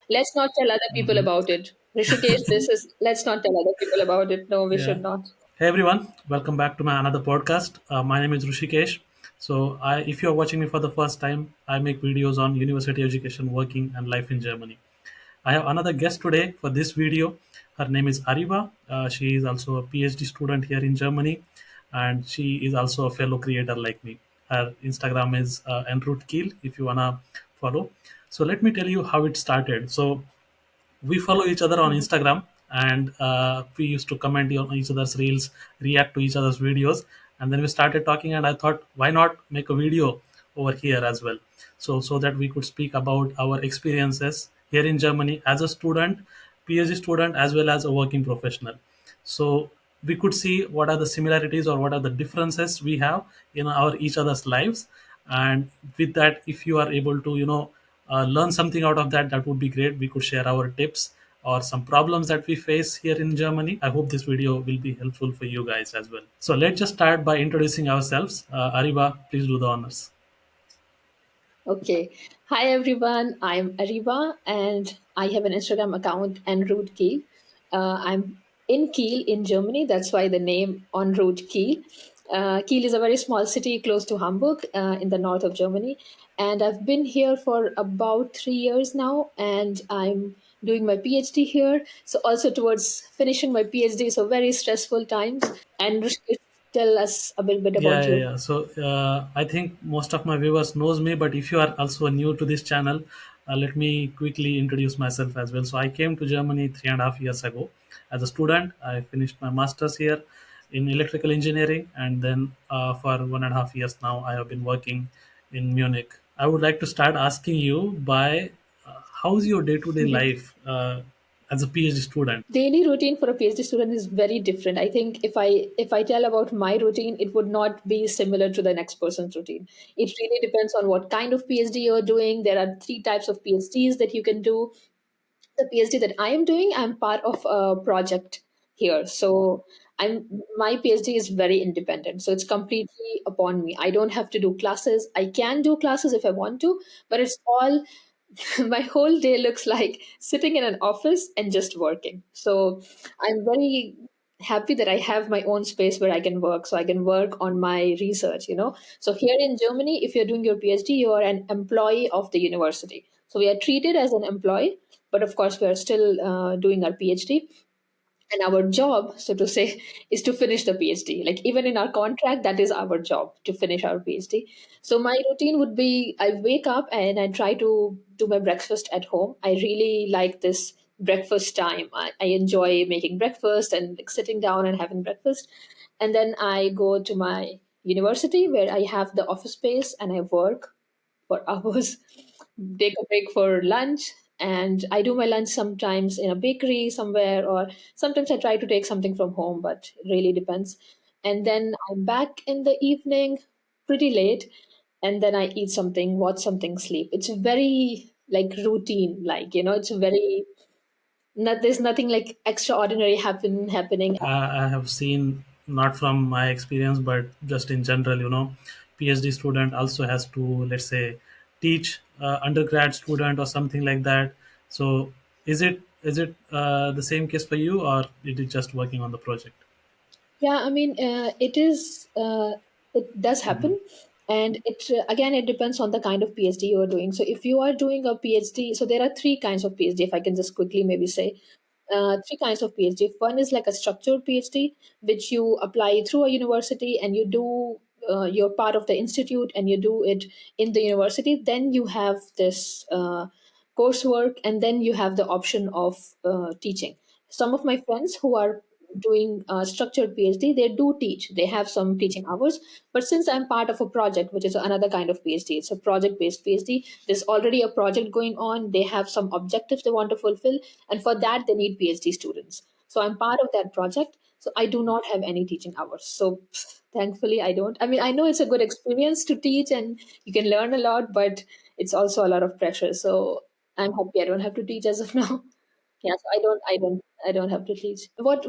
Let's not tell other people Hmm. about it. Rishikesh, this is, let's not tell other people about it. No, we Yeah. should not. Hey everyone, welcome back to my another podcast. My name is Rushikesh. If you are watching me for the first time, I make videos on university education, working, and life in Germany. I have another guest today for this video. Her name is Ariba. She is also a PhD student here in Germany, and she is also a fellow creator like me. Her Instagram is Kiel if you wanna follow. So let me tell you how it started. So we follow each other on Mhm. Instagram, and we used to comment on each other's reels, react to each other's videos, and then we started talking. And I thought, why not make a video over here as well, so that we could speak about our experiences here in Germany as a student, PhD student, as well as a working professional. So we could see what are the similarities or what are the differences we have in our each other's lives. And with that, if you are able to learn something out of that, that would be great. We could share our tips or some problems that we face here in Germany. I hope this video will be helpful for you guys as well. So let's just start by introducing ourselves. Ariba, please do the honors. Okay. Hi, everyone. I'm Ariba, and I have an Instagram account, en route Kiel. I'm in Kiel in Germany. That's why the name en route Kiel. Kiel is a very small city close to Hamburg in the north of Germany. And I've been here for about 3 years now, and I'm doing my PhD here. So, also towards finishing my PhD. So, very stressful times. And Rishikesh, tell us a little bit Yeah, about yeah, you. yeah. So I think most of my viewers knows me, but if you are also new to this channel, let me quickly introduce myself as well. So I came to Germany 3.5 years ago as a student. I finished my masters here in electrical engineering, and then for 1.5 years now, I have been working in Munich. I would like to start asking you by how's your day-to-day life as a PhD student? Daily routine for a PhD student is very different. I think if I tell about my routine, it would not be similar to the next person's routine. It really depends on what kind of PhD you're doing. There are three types of PhDs that you can do. The PhD that I am doing, I'm part of a project here. So I'm my PhD is very independent. So it's completely upon me. I don't have to do classes. I can do classes if I want to, but it's all my whole day looks like sitting in an office and just working. So I'm very happy that I have my own space where I can work. So I can work on my research. So here in Germany, if you're doing your PhD, you are an employee of the university. So we are treated as an employee, but of course, we are still doing our PhD. And our job, so to say, is to finish the PhD. Like even in our contract, that is our job to finish our PhD. So my routine would be I wake up and I try to do my breakfast at home. I really like this breakfast time. I enjoy making breakfast and like, sitting down and having breakfast. And then I go to my university where I have the office space and I work for hours, take a break for lunch, and I do my lunch sometimes in a bakery somewhere, or sometimes I try to take something from home, but it really depends. And then I'm back in the evening pretty late, and then I eat something, watch something, sleep. It's very like routine, it's very not there's nothing like extraordinary happening. I have seen, not from my experience, but just in general, PhD student also has to, let's say, teach undergrad student or something like that. So is it the same case for you, or it is just working on the project? Yeah, I mean, it does Hmm. happen, and again it depends on the kind of PhD you are doing. So if you are doing a PhD, so there are three kinds of PhD. If I can just quickly maybe say, three kinds of PhD. One is like a structured PhD, which you apply through a university, and you do. You're part of the institute, and you do it in the university. Then you have this coursework, and then you have the option of teaching. Some of my friends who are doing structured PhD, they do teach. They have some teaching hours. But since I'm part of a project, which is another kind of PhD, it's a project based PhD, there's already a project going on. They have some objectives they want to fulfill. And for that, they need PhD students. So I'm part of that project. So I do not have any teaching hours. So thankfully, I don't. I mean, I know it's a good experience to teach and you can learn a lot, but it's also a lot of pressure. So I'm happy I don't have to teach as of now. Yeah, so I don't have to teach. What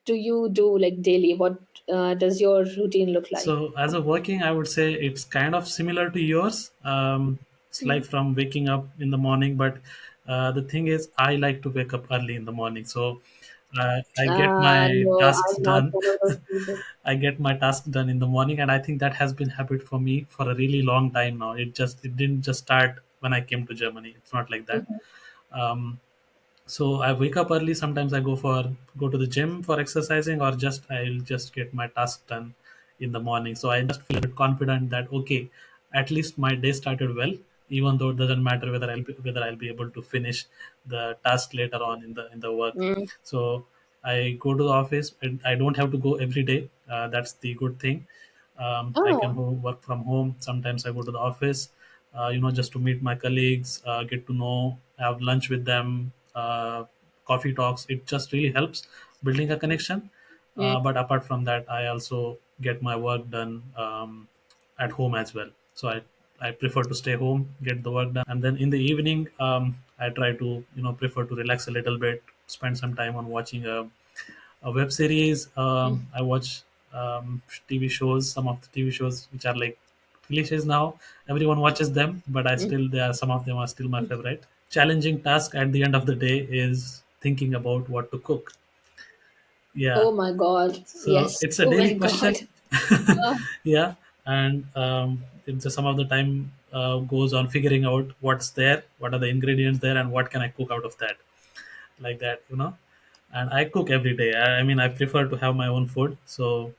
do you do like daily? What does your routine look like? So as a working, I would say it's kind of similar to yours. It's like Mhm. from waking up in the morning, but The thing is, I like to wake up early in the morning, so I get my No, tasks I'm not done. one of those people. I get my tasks done in the morning, and I think that has been habit for me for a really long time now. It didn't just start when I came to Germany. It's not like that. Mhm. Um, so I wake up early. Sometimes I go to the gym for exercising, or just I'll just get my task done in the morning. So I just feel a bit confident that okay, at least my day started well, even though it doesn't matter whether I'll be able to finish the task later on in the work. Mm. So I go to the office, and I don't have to go every day. That's the good thing. I can Oh. work from home. Sometimes I go to the office, just to meet my colleagues, get to know, have lunch with them, coffee talks. It just really helps building a connection. Mm. But apart from that, I also get my work done at home as well. So I prefer to stay home, get the work done, and then in the evening, I try to prefer to relax a little bit, spend some time on watching a web series. Mm. I watch TV shows, some of the TV shows which are like cliches now. Everyone watches them, but I Mm. still there are some of them are still my favorite. Challenging task at the end of the day is thinking about what to cook. Yeah, Oh my God. so Yes. it's a Oh daily my God. question. Uh, Yeah, and some of the time goes on figuring out what's there, what are the ingredients there, and what can I cook out of that, like that. And I cook every day. I mean, I prefer to have my own food. So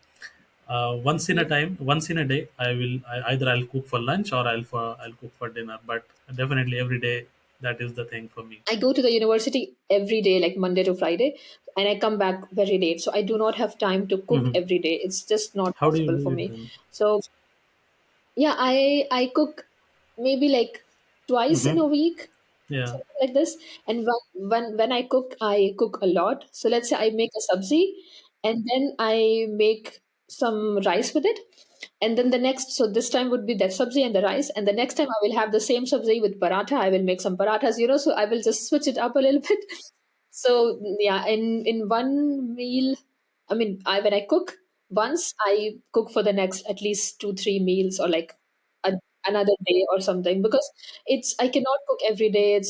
once in a day, either I'll cook for lunch or I'll cook for dinner. But definitely every day, that is the thing for me. I go to the university every day, like Monday to Friday, and I come back very late. So I do not have time to cook Hmm. every day. It's just not How do you possible do for it me. then? So yeah, I cook maybe like twice in Hmm. a week, Yeah. something like this. And when I cook a lot. So let's say I make a sabzi, and then I make some rice with it. And then the next, so this time would be that sabzi and the rice. And the next time I will have the same sabzi with paratha. I will make some parathas. So I will just switch it up a little bit. So yeah, in one meal, I mean, when I cook once, I cook for the next at least 2 3 meals, or like a, another day or something, because it's I cannot cook every day.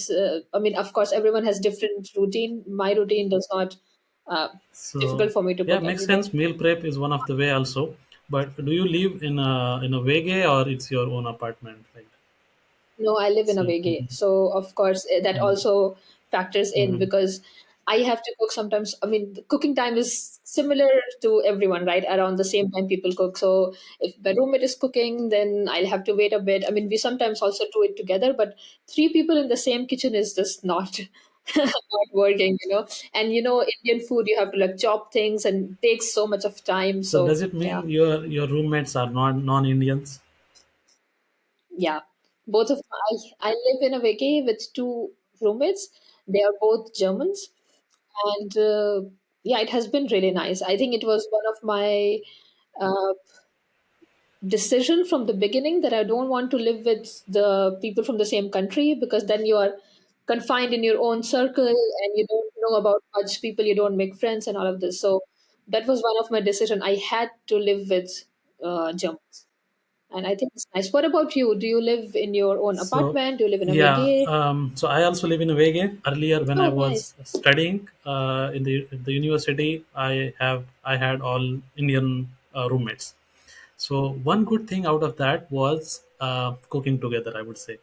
I mean, of course, everyone has different routine. My routine does not. It's So difficult for me to yeah, cook makes every day. sense. Meal prep is one of the way also. But do you live in a vege or it's your own apartment like that? No, I live in a So. vege. So, of course, that also factors in, Mhm. because I have to cook sometimes. I mean, the cooking time is similar to everyone, right? Around the same time people cook. So, if my roommate is cooking, then I'll have to wait a bit. I mean, we sometimes also do it together, but three people in the same kitchen is just not not working. And Indian food, you have to like chop things, and it takes so much of time. So So, does it yeah. mean your roommates are non-Indians? Yeah, both of I live in a vacay with two roommates. They are both Germans, and yeah, it has been really nice. I think it was one of my uh, decision from the beginning that I don't want to live with the people from the same country, because then you are confined in your own circle and you don't know about much people. You don't make friends and all of this. So that was one of my decision. I had to live with Germans. And I think it's nice. What about you? Do you live in your own So apartment? Do you live in a yeah, vacay? so I also live in a Vega. Earlier, when I Oh, was nice. studying in the university, I had all Indian roommates. So one good thing out of that was cooking together, I would say.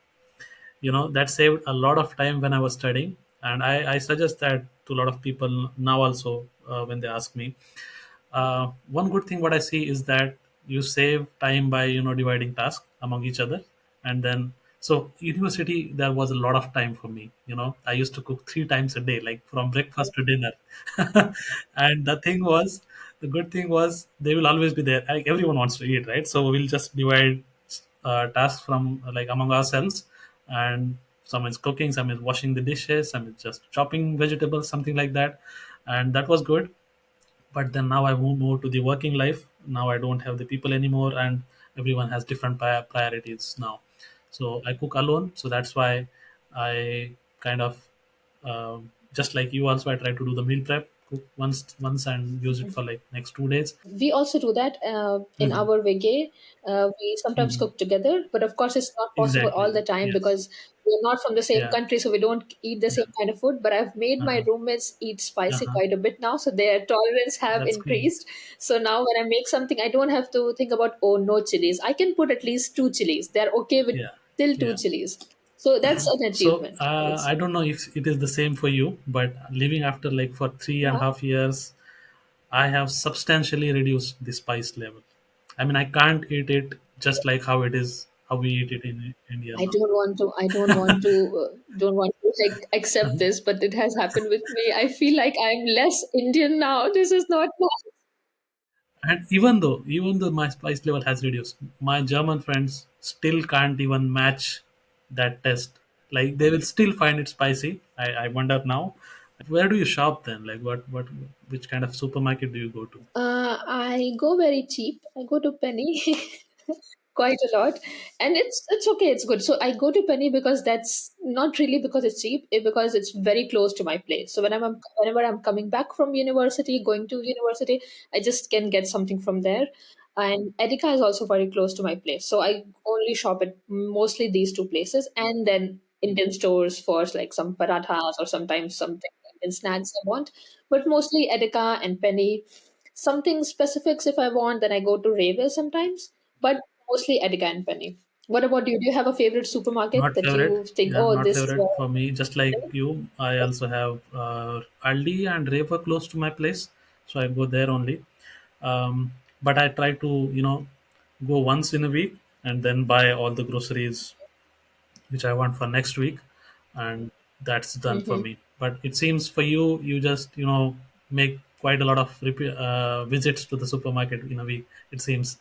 That saved a lot of time when I was studying, and I suggest that to a lot of people now also when they ask me. One good thing what I see is that you save time by dividing tasks among each other, and then so university there was a lot of time for me. I used to cook 3 times a day, like from breakfast to dinner, and the good thing was they will always be there. Like everyone wants to eat, right? So we'll just divide tasks from like among ourselves, and some is cooking, some is washing the dishes, some is just chopping vegetables, something like that, and that was good. But then now I moved more to the working life. Now I don't have the people anymore, and everyone has different priorities now. So I cook alone, so that's why I kind of just like you also, I try to do the meal prep, cook once and use it for like next 2 days. We also do that in Hmm. our veggie. We sometimes Hmm. cook together, but of course, it's not possible all Exactly. the time Yes. because we're not from the same Yeah. country, so we don't eat the Yeah. same kind of food. But I've made my Uh-huh. roommates eat spicy Uh-huh. quite a bit now, so their tolerance have That's great. increased. So now when I make something, I don't have to think about, oh, no chilies. I can put at least two chilies. They're okay with Yeah. till two Yeah. chilies. So that's an So achievement, I would say. I don't know if it is the same for you, but living after like for three and Yeah. a half years, I have substantially reduced the spice level. I mean, I can't eat it just like how it is, how we eat it in India I now. don't want to. I don't want to like accept this, but it has happened with me. I feel like I'm less Indian now. This is not nice. And even though my spice level has reduced, my German friends still can't even match that test. Like they will still find it spicy. I wonder now. Where do you shop then? Like which kind of supermarket do you go to? I go very cheap. I go to Penny quite a lot, and it's okay. It's good. So I go to Penny because that's not really because it's cheap, because it's very close to my place. So whenever I'm coming back from university, going to university, I just can get something from there. And Edeka is also very close to my place, so I only shop at mostly these two places, and then Indian stores for like some parathas or sometimes something Indian snacks I want. But mostly Edeka and Penny. Something specifics if I want, then I go to Raver sometimes, but mostly Edgar and Penny. What about you? Do you have a favorite supermarket Not that favorite. you think, Yeah, oh, not this? favorite for me. Just like you, I also have Aldi and Raver close to my place, so I go there only. But I try to go once in a week and then buy all the groceries which I want for next week, and that's done for Mm-hmm. me. But it seems for you, you just make quite a lot of visits to the supermarket in a week. It seems.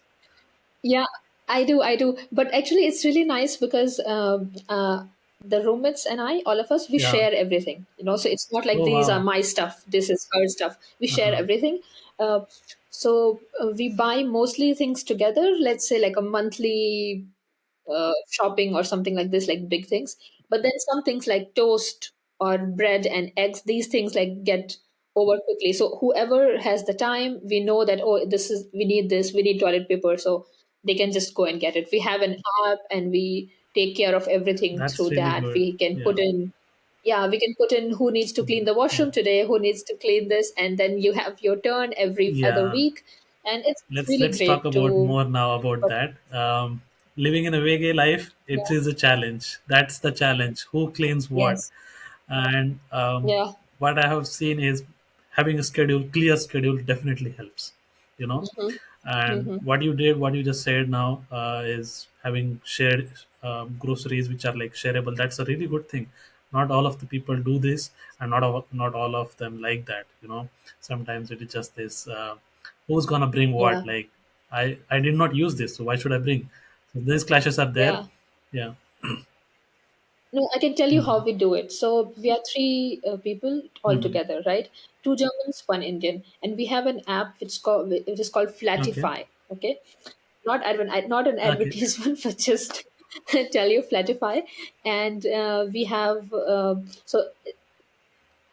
Yeah, I do. I do. But actually, it's really nice because the roommates and I, all of us, we Yeah. share everything. So it's not like Oh these are wow. my stuff, this is her stuff. We share Uh-huh. everything. Uh, so we buy mostly things together. Let's say like a monthly shopping or something like this, like big things. But then some things like toast or bread and eggs, these things like get over quickly. So whoever has the time, we know that, oh, we need toilet paper, so they can just go and get it. We have an app and we take care of everything through That's really that. good. We can Yeah. put in, yeah, we can put in who needs to clean the Yeah. washroom today, who needs to clean this, and then you have your turn every other Yeah. week. And it's let's really let's talk great about to, more now about that. Living in a veggie life, it yeah, is a challenge. That's the challenge. Who cleans what? yes, And yeah. what I have seen is having a schedule, clear schedule, definitely helps. You know, Hmm. and Hmm. what you did, what you just said now, is having shared groceries which are like shareable. That's a really good thing. Not all of the people do this, and not all of them like that. Sometimes it is just this. Who's gonna bring Yeah, what? Like, I did not use this, so why should I bring? So these clashes are there. yeah. Yeah. No, I can tell you how Mhm. we do it. So we are three people all Mhm. together, right? Two Germans, one Indian, and we have an app which is called Okay. Flatify. Okay, not an Okay. advertisement, but just tell you Flatify, and we have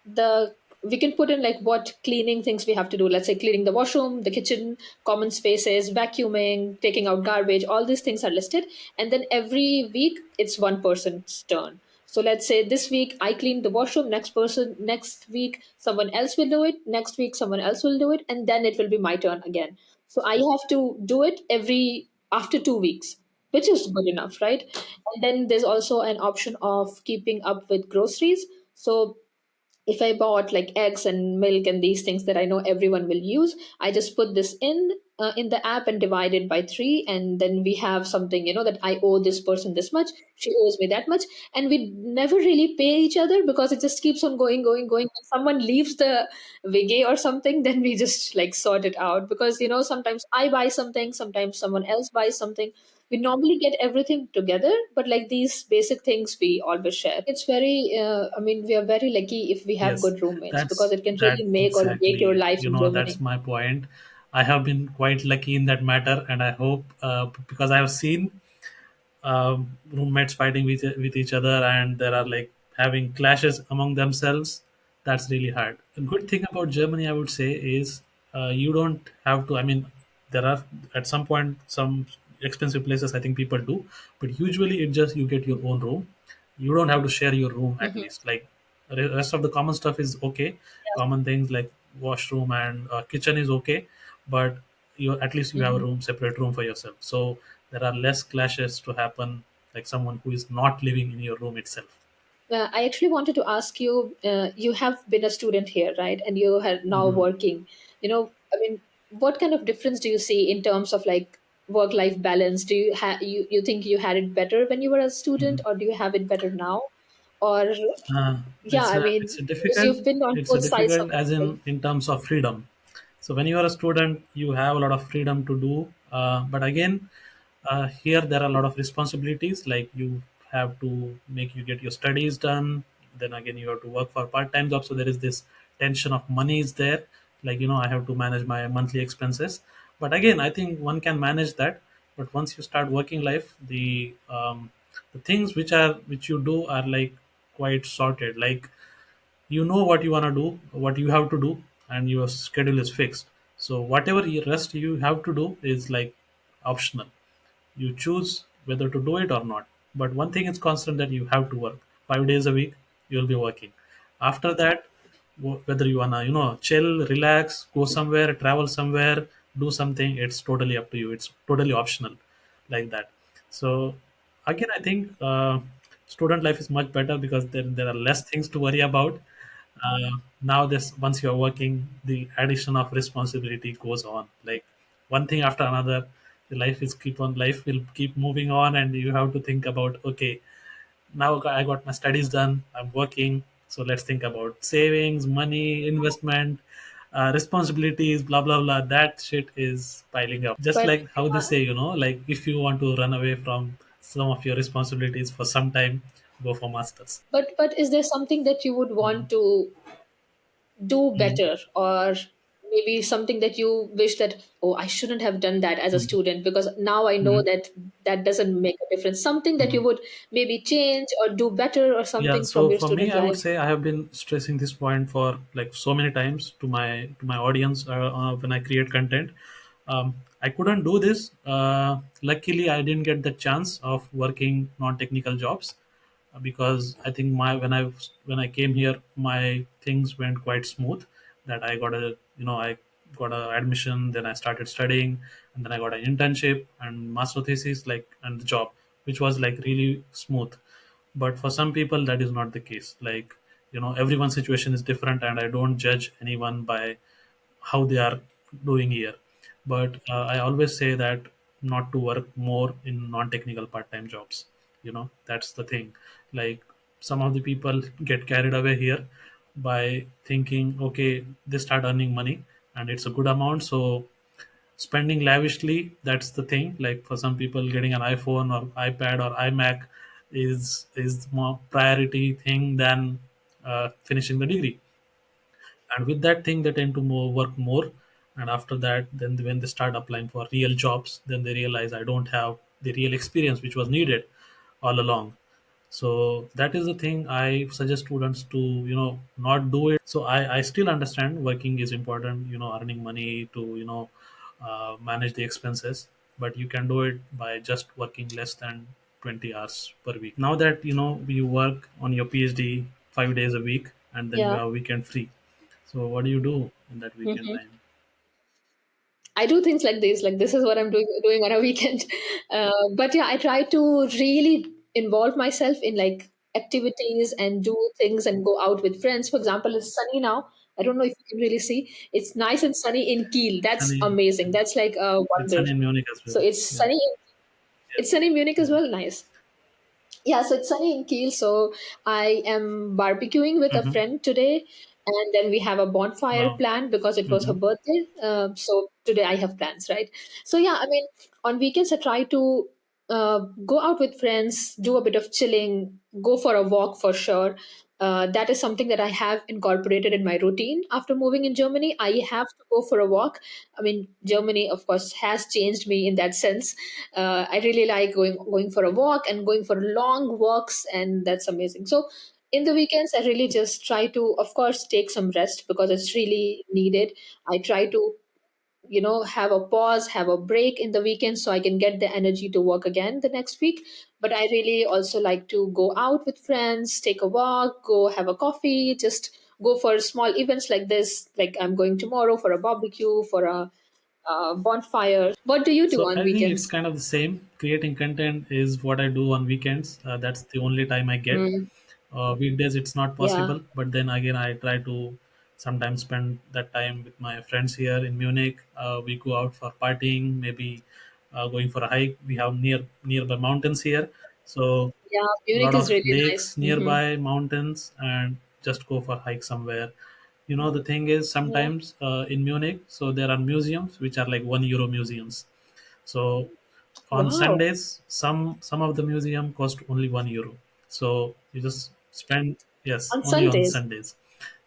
the we can put in like what cleaning things we have to do. Let's say cleaning the washroom, the kitchen, common spaces, vacuuming, taking out garbage, all these things are listed. And then every week it's one person's turn. So let's say this week I cleaned the washroom, next week someone else will do it, next week someone else will do it, and then it will be my turn again. So I have to do it every after 2 weeks, which is good enough, right? And then there's also an option of keeping up with groceries. So if I bought like eggs and milk and these things that I know everyone will use, I just put this in the app and divide it by three, and then we have something that I owe this person this much, she owes me that much, and we never really pay each other because it just keeps on going, going, going. When someone leaves the wiggy or something, then we just like sort it out because sometimes I buy something, sometimes someone else buys something. We normally get everything together, but like these basic things we always share. It's very I mean, we are very lucky if we have Yes, good roommates because that's it can that really make or break your exactly. life in That's Germany. my point. I have been quite lucky in that matter, and I hope because I have seen roommates fighting with each other, and there are like having clashes among themselves. That's really hard. A good thing about Germany, I would say, is you don't have to. I mean, there are at some point some expensive places I think people do, but usually it just you get your own room. You don't have to share your room at Hmm. least. Like rest of the common stuff is okay. Common things like washroom and kitchen is okay, but you at least you have a Hmm. room, separate room for yourself. So there are less clashes to happen, like someone who is not living in your room itself. I actually wanted to ask you. You have been a student here, right? And you are now Mhm. working. I mean, what kind of difference do you see in terms of like work-life balance? Do you think you had it better when you were a student, or do you have it better now? Or yeah, I It's mean, a because difficult. you've been on It's a both sides of difficult, as it, right? in terms of freedom. So when you are a student, you have a lot of freedom to do. But again, here there are a lot of responsibilities. Like you have to make you get your studies done. Then again, you have to work for part-time job. So there is this tension of money is there. Like I have to manage my monthly expenses. But again, I think one can manage that. But once you start working life, the things which you do are like quite sorted. Like you know what you want to do, what you have to do, and your schedule is fixed. So whatever rest you have to do is like optional. You choose whether to do it or not. But one thing is constant, that you have to work 5 days a week. You'll be working. After that, whether you wanna chill, relax, go somewhere, travel somewhere, do something, it's totally up to you. It's totally optional, like that. So again, I think student life is much better because there are less things to worry about. Now this once you're working, the addition of responsibility goes on, like one thing after another. The life will keep moving on, and you have to think about, okay, now I got my studies done, I'm working, so let's think about savings, money, investment, responsibilities, blah blah blah. That shit is piling up, just But like how they say, like if you want to run away from some of your responsibilities for some time, go for masters. but is there something that you would want to do Mhm. better, or maybe something that you wish that, oh, I shouldn't have done that as a Mhm. student, because now I know Mhm. that that doesn't make a difference, something that you Mhm. would maybe change or do better or Yeah, something from so your for me, student I would life? say I have been stressing this point for like so many times to my audience when I create content. I couldn't do this. Luckily, I didn't get the chance of working non-technical jobs because I think my when I came here, my things went quite smooth. That I got a admission, then I started studying, and then I got an internship and master thesis, like, and the job, which was like really smooth. But for some people, that is not the case. Like, everyone's situation is different, and I don't judge anyone by how they are doing here. But I always say that not to work more in non-technical part-time jobs. That's the thing. Like, some of the people get carried away here by thinking, okay, they start earning money and it's a good amount, so spending lavishly, that's the thing. Like for some people, getting an iPhone or iPad or iMac is more priority thing than finishing the degree. And with that thing, they tend to work more. And after that, then when they start applying for real jobs, then they realize, I don't have the real experience which was needed all along. So that is the thing I suggest students to not do it. So I still understand working is important, earning money to manage the expenses, but you can do it by just working less than 20 hours per week. Now that you work on your PhD 5 days a week, and then you Yeah. have weekend free. So what do you do in that weekend Hmm. time? I do things like this. Like this is what I'm doing on a weekend. But yeah, I try to really involve myself in like activities and do things and go out with friends. For example, it's sunny now. I don't know if you can really see. It's nice and sunny in Kiel. That's Sunny, amazing. That's like a it's wonder. sunny in Munich as So well. it's Yeah, sunny. yeah, It's sunny in Munich as yeah. well. Nice. Yeah, so it's sunny in Kiel. So I am barbecuing with a Hmm. friend today, and then we have a bonfire Wow. planned because it was her Hmm. birthday. So today I have plans, right? So yeah, I mean, on weekends I try to go out with friends, do a bit of chilling, go for a walk for sure. That is something that I have incorporated in my routine after moving in Germany. I have to go for a walk. I mean, Germany, of course, has changed me in that sense. I really like going for a walk and going for long walks, and that's amazing. So In the weekends, I really just try to, of course, take some rest because it's really needed. I try to, have a pause, have a break in the weekend so I can get the energy to work again the next week. But I really also like to go out with friends, take a walk, go have a coffee, just go for small events like this. Like I'm going tomorrow for a barbecue, for a bonfire. What do you do So on I think it's weekends? kind of the same. Creating content is what I do on weekends. That's the only time I get. Mm, Weekdays it's not yeah, possible, but then again I try to sometimes spend that time with my friends here in Munich. We go out for partying, maybe going for a hike. We have nearby mountains here, so yeah. a Munich lot is of really nice. lakes Hmm. nearby, mountains, and just go for hike somewhere. The thing is Yeah. sometimes in Munich, so there are museums which are like €1 museums. So on Wow. Sundays, some of the museum cost only €1. So you just spend, yes, On only on Sundays. Sundays.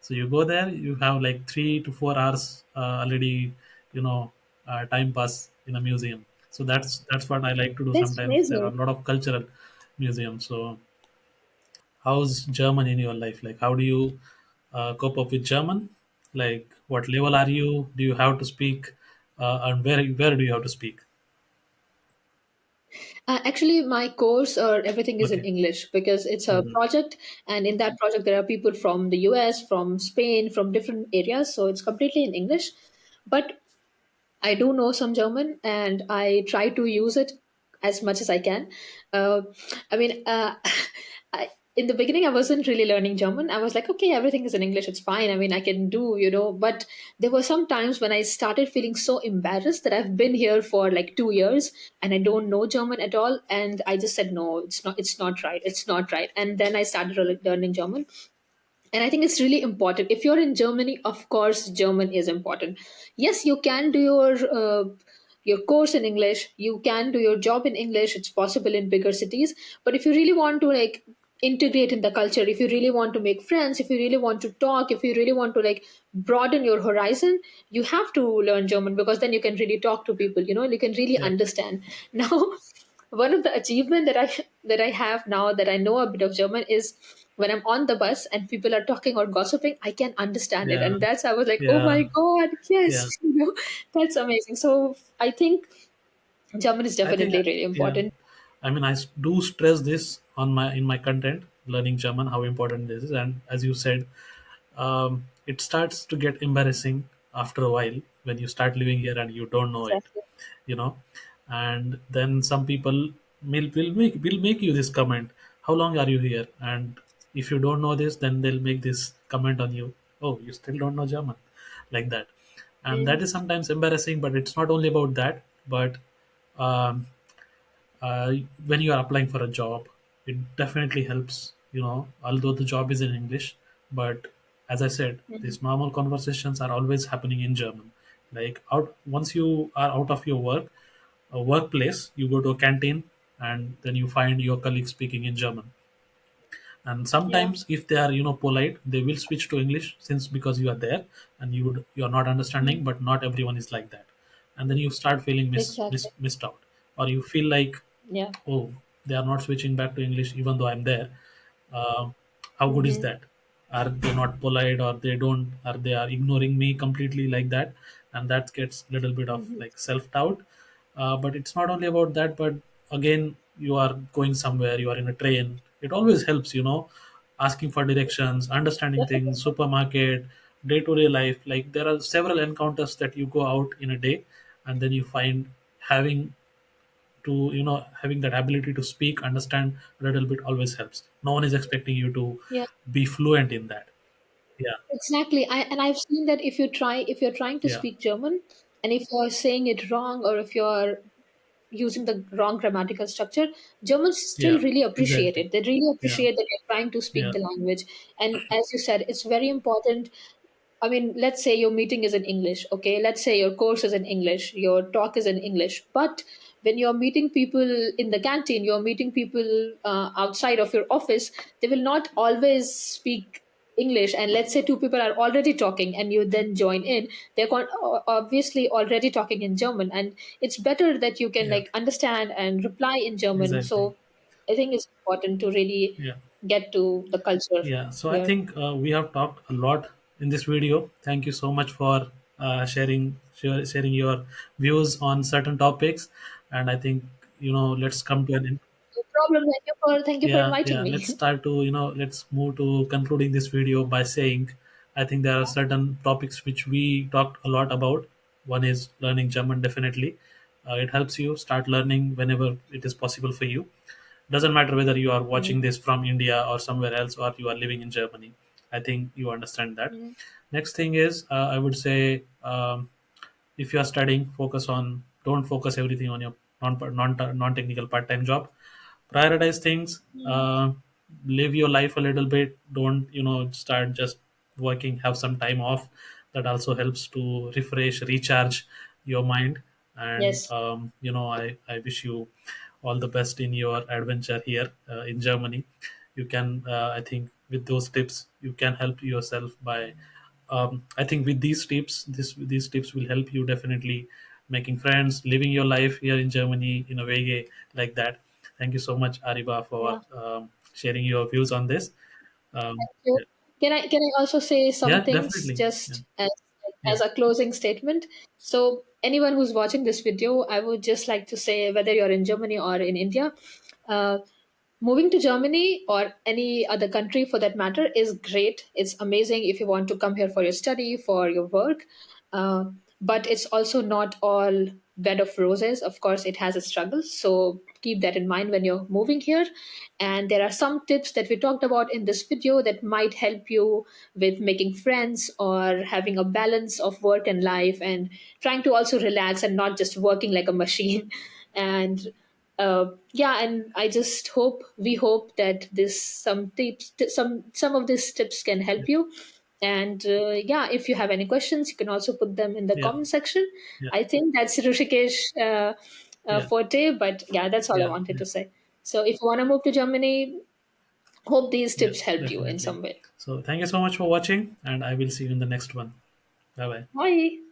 So you go there, you have like 3 to 4 hours already, you know, time pass in a museum. So that's what I like to do That's sometimes. There are amazing. a lot of cultural museums. So how's German in your life? Like, how do you cope up with German? Like, what level are you? Do you have to speak? And where do you have to speak? Actually, my course or everything is in Okay. English because it's a Mhm. project, and in that project there are people from the US, from Spain, from different areas, so it's completely in English. But I do know some German, and I try to use it as much as I can. Uh, I mean, in the beginning, I wasn't really learning German. I was like, okay, everything is in English. It's fine. I mean, I can do. But there were some times when I started feeling so embarrassed that I've been here for like 2 years and I don't know German at all. And I just said, no, it's not. It's not right. It's not right. And then I started learning German, and I think it's really important. If you're in Germany, of course, German is important. Yes, you can do your course in English. You can do your job in English. It's possible in bigger cities. But if you really want to like integrate in the culture, if you really want to make friends, if you really want to talk, if you really want to like broaden your horizon, you have to learn German because then you can really talk to people. You can really Yeah. understand. Now, one of the achievement that I have now that I know a bit of German is when I'm on the bus and people are talking or gossiping, I can understand it. Yeah. And I was like, oh Yeah. my God, yes, Yeah. that's amazing. So I think German is I think, definitely really yeah. important. I mean, do stress this on my in my content, learning German, how important this is, and as you said, it starts to get embarrassing after a while when you start living here and you don't know it, Exactly. you know. And then some people will make you this comment, "How long are you here?" And if you don't know this, then they'll make this comment on you. Oh, you still don't know German, like that, and that Mm, is sometimes embarrassing. But it's not only about that, but um, when you are applying for a job, it definitely helps. Although the job is in English, but as I said, mhm. these normal conversations are always happening in German. Like out once you are out of your workplace, you go to a canteen, and then you find your colleagues speaking in German. And Yeah, sometimes if they are polite, they will switch to English, since because you are there and you are not mm, understanding. But not everyone is like that, and then you start feeling exactly. missed out, or you feel like, Yeah. oh, they are not switching back to English even though I'm there. um, how good is Hmm. that? Are they not polite, or they don't, or they are ignoring me completely, like that? And that gets a little bit of Hmm. like self-doubt. But it's not only about that, but again, you are going somewhere, you are in a train, it always helps, asking for directions, understanding things, supermarket, day-to-day life. Like, there are several encounters that you go out in a day, and then you find having having that ability to speak, understand a little bit always helps. No one is expecting you to Yeah, be fluent in that. Yeah. exactly. I've seen that if you're trying to Yeah. speak German, and if you're saying it wrong, or if you're using the wrong grammatical structure, Germans still Yeah. really appreciate Exactly. it. They really Yeah. appreciate that you're trying to speak Yeah. the language. And as you said, it's very important. I mean, let's say your meeting is in English, okay? Let's say your course is in English, your talk is in English. But when you're meeting people in the canteen, you're meeting people outside of your office, they will not always speak English. And let's say two people are already talking and you then join in, they're obviously already talking in German. And it's better that you can Yeah. like understand and reply in German. Exactly. So I think it's important to really Yeah. get to the culture Yeah, so I here. think we have talked a lot in this video. Thank you so much for sharing your views on certain topics, and I think let's come to an No problem. Thank you for yeah, inviting me. let's start to let's move to concluding this video by saying I think there are certain topics which we talked a lot about. One is learning German, definitely. It helps you start learning whenever it is possible for you. Doesn't matter whether you are watching Mhm. this from India or somewhere else, or you are living in Germany. I think you understand that. Mhm. Next thing is, I would say, if you are studying, don't focus everything on your non technical part time job. Prioritize things. Mhm. Live your life a little bit. Don't start just working. Have some time off. That also helps to refresh, recharge your mind. And Yes. I wish you all the best in your adventure here in Germany. You can, I think, with those tips, you can help yourself by. I think with these tips will help you definitely making friends, living your life here in Germany in a way like that. Thank you so much, Ariba, for Yeah. sharing your views on this. Thank you. Yeah, Can I also say some yeah, things definitely. Yeah, just yeah, as a closing statement? So anyone who's watching this video, I would just like to say, whether you're in Germany or in India, uh, moving to Germany or any other country for that matter is great. It's amazing if you want to come here for your study, for your work. Uh, but it's also not all bed of roses. Of course, it has its struggles. So keep that in mind when you're moving here. And there are some tips that we talked about in this video that might help you with making friends or having a balance of work and life and trying to also relax and not just working like a machine. And yeah, and we hope that this some of these tips can help you. And yeah, if you have any questions, you can also put them in the yeah, comment section. yeah, I think that's Rushikesh yeah, forte, but yeah, that's all I yeah, wanted yeah, to say. So if you want to move to Germany, hope these yeah, tips help you in definitely. some way. So thank you so much for watching, and I will see you in the next one. Bye bye. Bye.